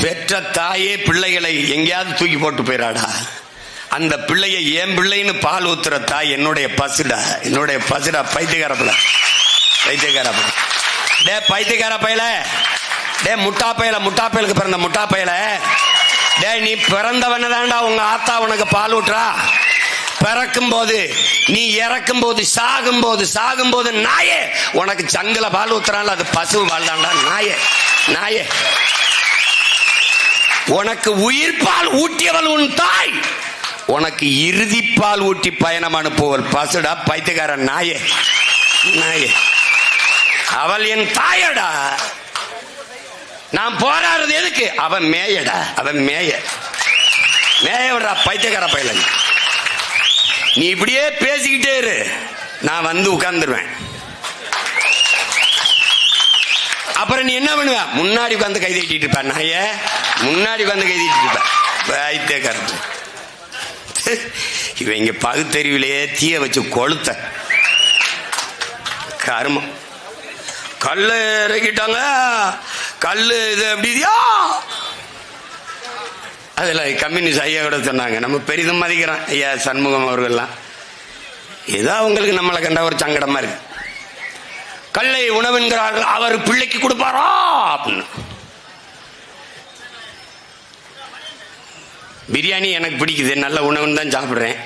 பெற்ற தாயே பிள்ளைகளை எங்கேயாவது தூக்கி போட்டு போயிடாடா. அந்த பிள்ளைய என் பிள்ளைன்னு பால் ஊத்துற தாய் என்னுடைய பசுடா, என்னுடைய பசுடா. பைத்தியக்காரப்பல, பைத்தியக்காரப்பல, டே பைத்தியக்கார பையல, டே முட்டா பையல, முட்டா பயலுக்கு பிறந்த முட்டா பையல, டே நீ பிறந்தவன தாண்டா உங்க ஆத்தா உனக்கு பால் ஊட்டுறா. பிறக்கும் போது, நீ இறக்கும் போது, சாகும் போது நாயே உனக்கு சங்கல பால் ஊத்துறான்ல, அது பசு பால் தாண்டா. நாயே நாயே, உனக்கு உயிர் பால் ஊட்டியவள் உன் தாய், உனக்கு இறுதி பால் ஊட்டி பயணம் அனுப்புவள் பசுடா. பைத்தியக்கார நாயே நாயே, அவள் என் தாயடா. நான் போராடுறது எதுக்கு? அவன் மேயடா, அவன் மேய விடுறா. பைத்தியக்கார பையல, நீ இப்படியே பேசிக்கிட்டே இரு, நான் வந்து உட்கார்ந்துருவேன். அப்புறம் நீ என்ன பண்ணுவ? முன்னாடி உட்காந்து கை தட்டிட்டு இருப்ப. நாய முன்னாடி உட்காந்து கை தட்டிட்டு இருப்ப. பைத்தியக்காரன் இவன் இங்க பகுத்தறிவிலேயே தீய வச்சு கொளுத்த கருமம். கல்லு இறக்கிட்டாங்க, கல்லு இது எப்படியா? அதுல கம்யூனிஸ்ட் ஐயா கூட சொன்னாங்க, நம்ம பெரிதும் மதிக்கிறோம் ஐயா சண்முகம் அவர்கள்லாம். ஏதோ அவங்களுக்கு நம்மளை கண்ட ஒரு சங்கடமா இருக்கு. கல்லை உணவுங்கிறார்கள், அவர் பிள்ளைக்கு கொடுப்பாரா அப்படின்னு. பிரியாணி எனக்கு பிடிக்குது, நல்ல உணவுன்னு தான் சாப்பிட்றேன்.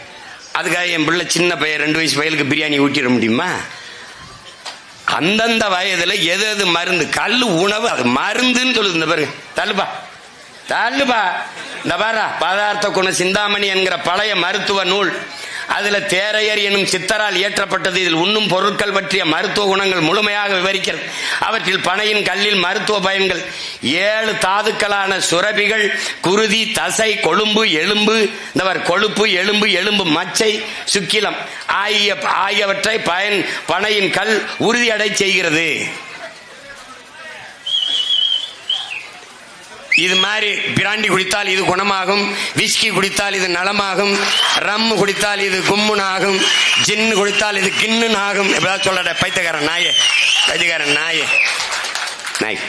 அதுக்காக என் பிள்ளை சின்ன பையன் 2 வயசு பையலுக்கு பிரியாணி ஊட்டிட முடியுமா? அந்தந்த வயதுல எது எது மருந்து, கல் உணவு அது மருந்துன்னு சொல்லுது. இந்த பாருங்க, தள்ளுபா தள்ளுபா, இந்த பாரா பதார்த்த குண சிந்தாமணி என்கிற பழைய மருத்துவ நூல், அதுல தேரையர் எனும் சித்தரால் இயற்றப்பட்டது. இதில் உண்ணும் பொருட்கள் பற்றிய மருத்துவ குணங்கள் முழுமையாக விவரிக்கிறது. அவற்றில் பனையின் கல்லில் மருத்துவ பயன்கள், 7 தாதுக்களான சுரபிகள், குருதி, தசை, கொழும்பு, எலும்பு, இந்த கொழுப்பு, எலும்பு மச்சை, சுக்கிலம் ஆகியவற்றை பனையின் கல் உறுதியடை செய்கிறது. இது மாதிரி பிராண்டி குடித்தால் இது குணமாகும், விஸ்கி குடித்தால் இது நலமாகும், ரம் குடித்தால் இது கும்முனாகும், ஜின்னு குடித்தால் இது கிண்ணுனாகும். எப்படியா சொல்லட பைத்தியக்காரன் நாயே, பைத்தியக்காரன் நாயே நாய்.